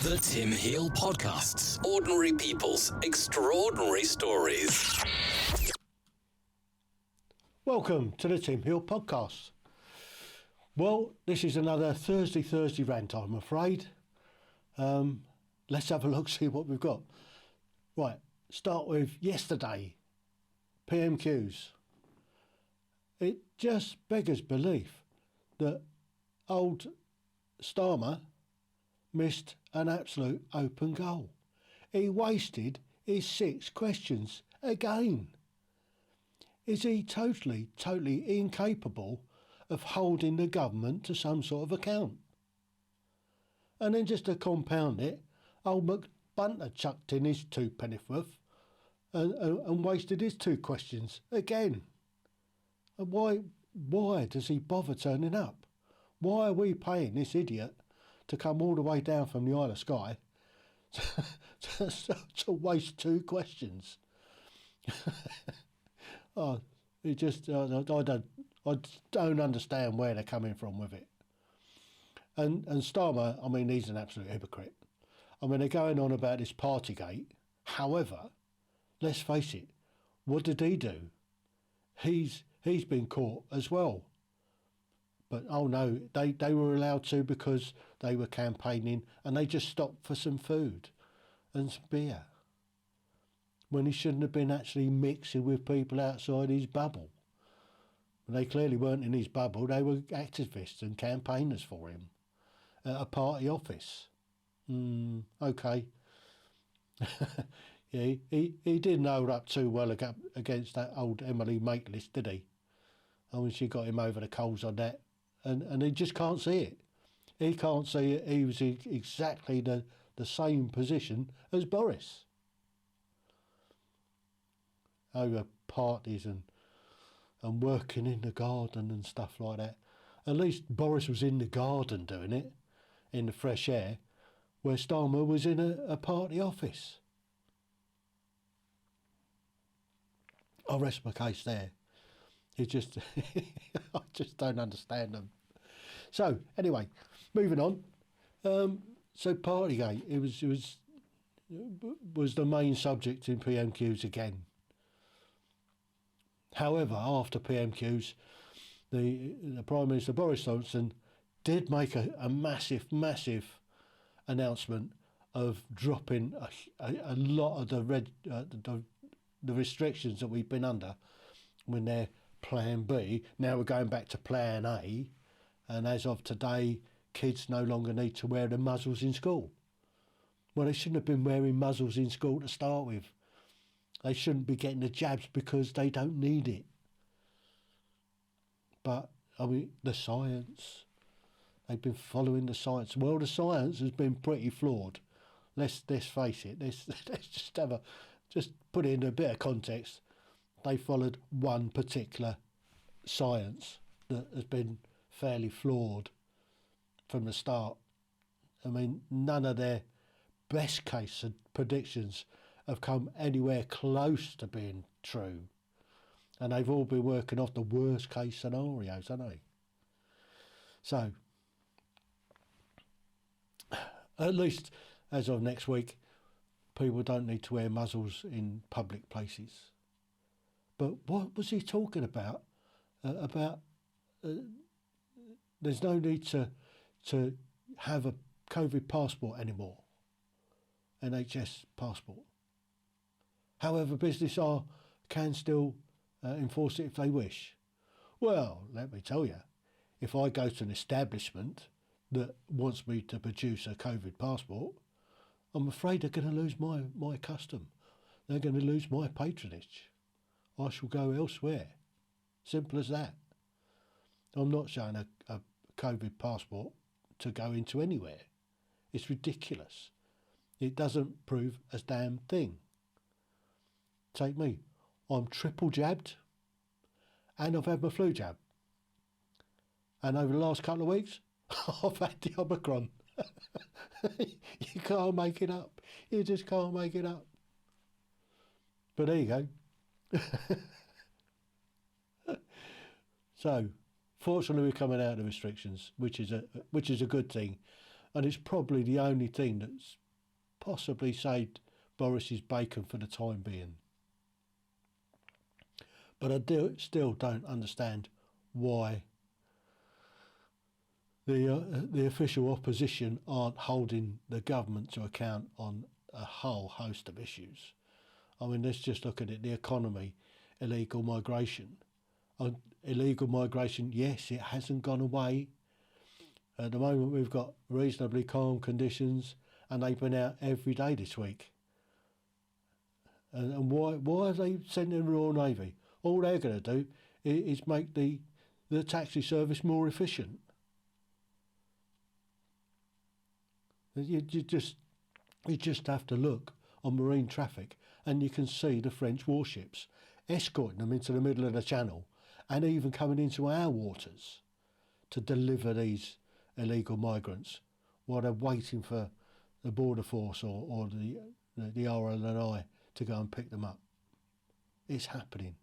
The Tim Heale Podcasts. Ordinary people's extraordinary stories. Welcome to the Tim Heale Podcast. Well, this is another Thursday Thirsty Rant, I'm afraid. Let's have a look, see what we've got. Right, start with yesterday, PMQs. It just beggars belief that old Starmer missed an absolute open goal. He wasted his 6 questions again. Is he totally incapable of holding the government to some sort of account? And then just to compound it, old McBunter chucked in his 2 pennyworth and wasted his 2 questions again. And why does he bother turning up? Why are we paying this idiot to come all the way down from the Isle of Skye to waste 2 questions? I don't understand where they're coming from with it. And Starmer, I mean, he's an absolute hypocrite. I mean, they're going on about this Partygate. However, let's face it, what did he do? He's been caught as well. But oh no, they were allowed to because they were campaigning and they just stopped for some food and some beer, when he shouldn't have been actually mixing with people outside his bubble. They clearly weren't in his bubble, they were activists and campaigners for him at a party office. Okay. Yeah, he didn't hold up too well against that old Emily Maitlis, did he? I mean, she got him over the coals on that. And he just can't see it. He can't see it. He was exactly the same position as Boris. Over parties and working in the garden and stuff like that. At least Boris was in the garden doing it, in the fresh air, where Starmer was in a party office. I'll rest my case there. It just, I just don't understand them. So anyway, moving on. So Partygate, it was the main subject in PMQs again. However, after PMQs, the Prime Minister Boris Johnson did make a massive announcement of dropping a lot of the restrictions that we've been under when they're Plan B. Now we're going back to Plan A, and as of today, kids no longer need to wear the muzzles in school. Well, they shouldn't have been wearing muzzles in school to start with. They shouldn't be getting the jabs because they don't need it. But, I mean, the science, they've been following the science. Well, the science has been pretty flawed. Let's face it. Let's just put it in a bit of context. They followed one particular science that has been fairly flawed from the start. I mean, none of their best case predictions have come anywhere close to being true. And they've all been working off the worst case scenarios, haven't they? So, at least as of next week, people don't need to wear muzzles in public places. But what was he talking about? There's no need to have a COVID passport anymore, NHS passport. However, business can still enforce it if they wish. Well, let me tell you, if I go to an establishment that wants me to produce a COVID passport, I'm afraid they're going to lose my custom. They're going to lose my patronage. I shall go elsewhere. Simple as that. I'm not showing a COVID passport to go into anywhere. It's ridiculous. It doesn't prove a damn thing. Take me. I'm triple jabbed and I've had my flu jab. And over the last couple of weeks, I've had the Omicron. You can't make it up. You just can't make it up. But there you go. So, fortunately, we're coming out of the restrictions, which is a good thing. And it's probably the only thing that's possibly saved Boris's bacon for the time being. But I still don't understand why the official opposition aren't holding the government to account on a whole host of issues. I mean, let's just look at it. The economy, illegal migration. Illegal migration, yes, it hasn't gone away. At the moment, we've got reasonably calm conditions, and they've been out every day this week. And why are they sending the Royal Navy? All they're going to do is make the taxi service more efficient. You just have to look on marine traffic, and you can see the French warships escorting them into the middle of the channel, and even coming into our waters to deliver these illegal migrants while they're waiting for the border force or the RLNI to go and pick them up. It's happening.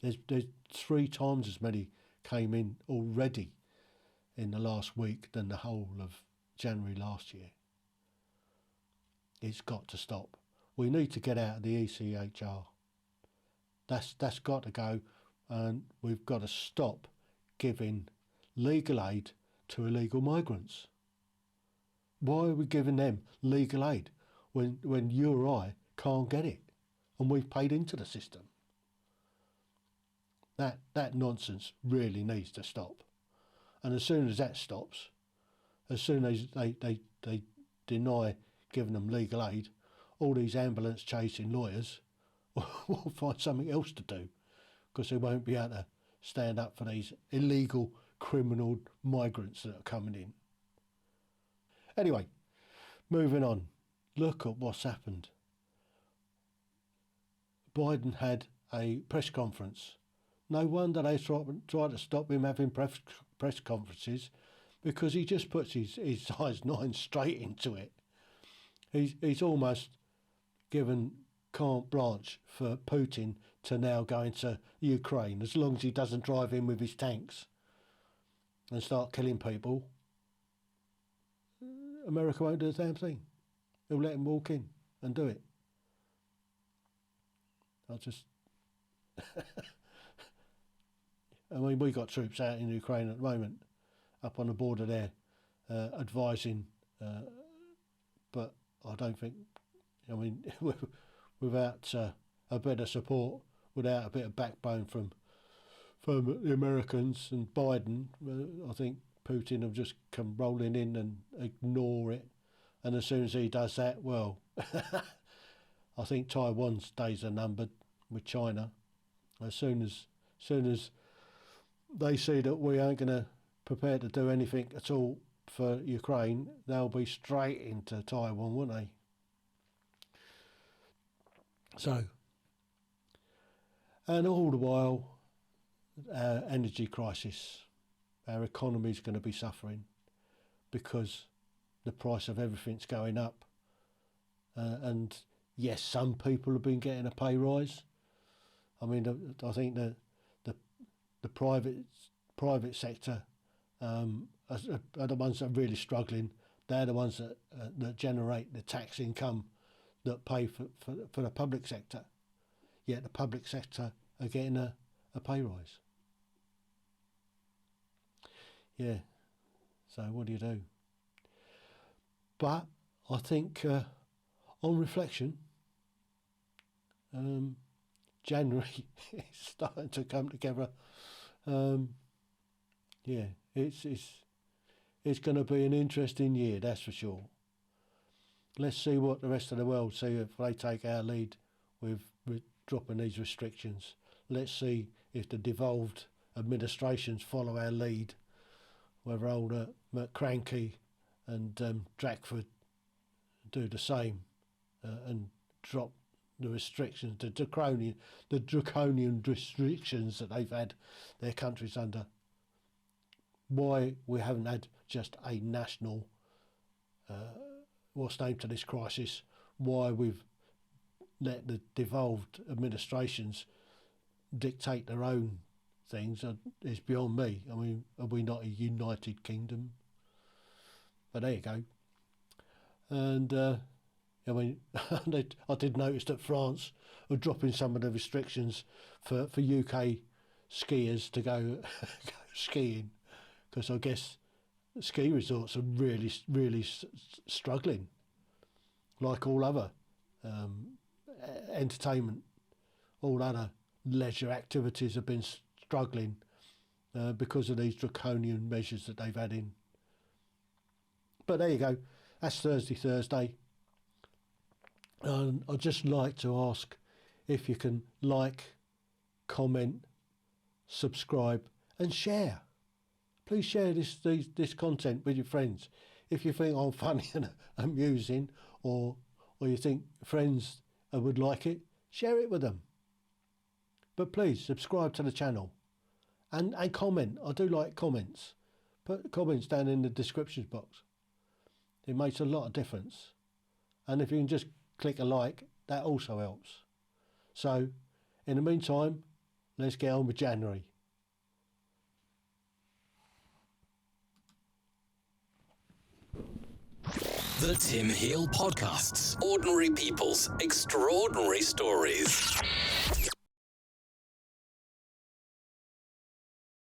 There's 3 times as many came in already in the last week than the whole of January last year. It's got to stop. We need to get out of the ECHR. That's got to go, and we've got to stop giving legal aid to illegal migrants. Why are we giving them legal aid when you or I can't get it, and we've paid into the system? That nonsense really needs to stop. And as soon as that stops, as soon as they deny giving them legal aid, all these ambulance chasing lawyers will find something else to do, because they won't be able to stand up for these illegal criminal migrants that are coming in. Anyway, moving on. Look at what's happened. Biden had a press conference. No wonder they try to stop him having press conferences, because he just puts his size 9 straight into it. He's almost given carte blanche for Putin to now go into Ukraine, as long as he doesn't drive in with his tanks and start killing people. America won't do the damn thing. He'll let him walk in and do it. I mean, we got troops out in Ukraine at the moment, up on the border there, advising, but I don't think, I mean, without a bit of support, without a bit of backbone from the Americans and Biden, I think Putin will just come rolling in and ignore it. And as soon as he does that, well, I think Taiwan's days are numbered with China. As soon as they see that we aren't going to prepare to do anything at all for Ukraine, they'll be straight into Taiwan, won't they? So, and all the while, our energy crisis, our economy is going to be suffering because the price of everything's going up. And yes, some people have been getting a pay rise. I mean, I think the private sector are the ones that are really struggling. They're the ones that generate the tax income that pay for the public sector. Yet the public sector are getting a pay rise. Yeah, so what do you do? But I think on reflection, January is starting to come together. Yeah, it's going to be an interesting year, that's for sure. Let's see what the rest of the world see if they take our lead with dropping these restrictions. Let's see if the devolved administrations follow our lead, whether old McCranky and Drakford do the same and drop the restrictions, the draconian restrictions that they've had their countries under. Why we haven't had just a national what's named to this crisis, why we've let the devolved administrations dictate their own things is beyond me. I mean, are we not a united kingdom? But there you go. And I mean, I did notice that France are dropping some of the restrictions for UK skiers to go skiing, because I guess ski resorts are really struggling, like all other entertainment, all other leisure activities have been struggling because of these draconian measures that they've had in. But there you go. That's Thursday. I'd just like to ask if you can like, comment, subscribe and share. Please share this content with your friends. If you think I'm funny and amusing, or you think friends would like it, share it with them. But please subscribe to the channel and comment. I do like comments. Put comments down in the descriptions box. It makes a lot of difference. And if you can just click a like, that also helps. So, in the meantime, let's get on with January. The Tim Heale Podcasts. Ordinary people's extraordinary stories.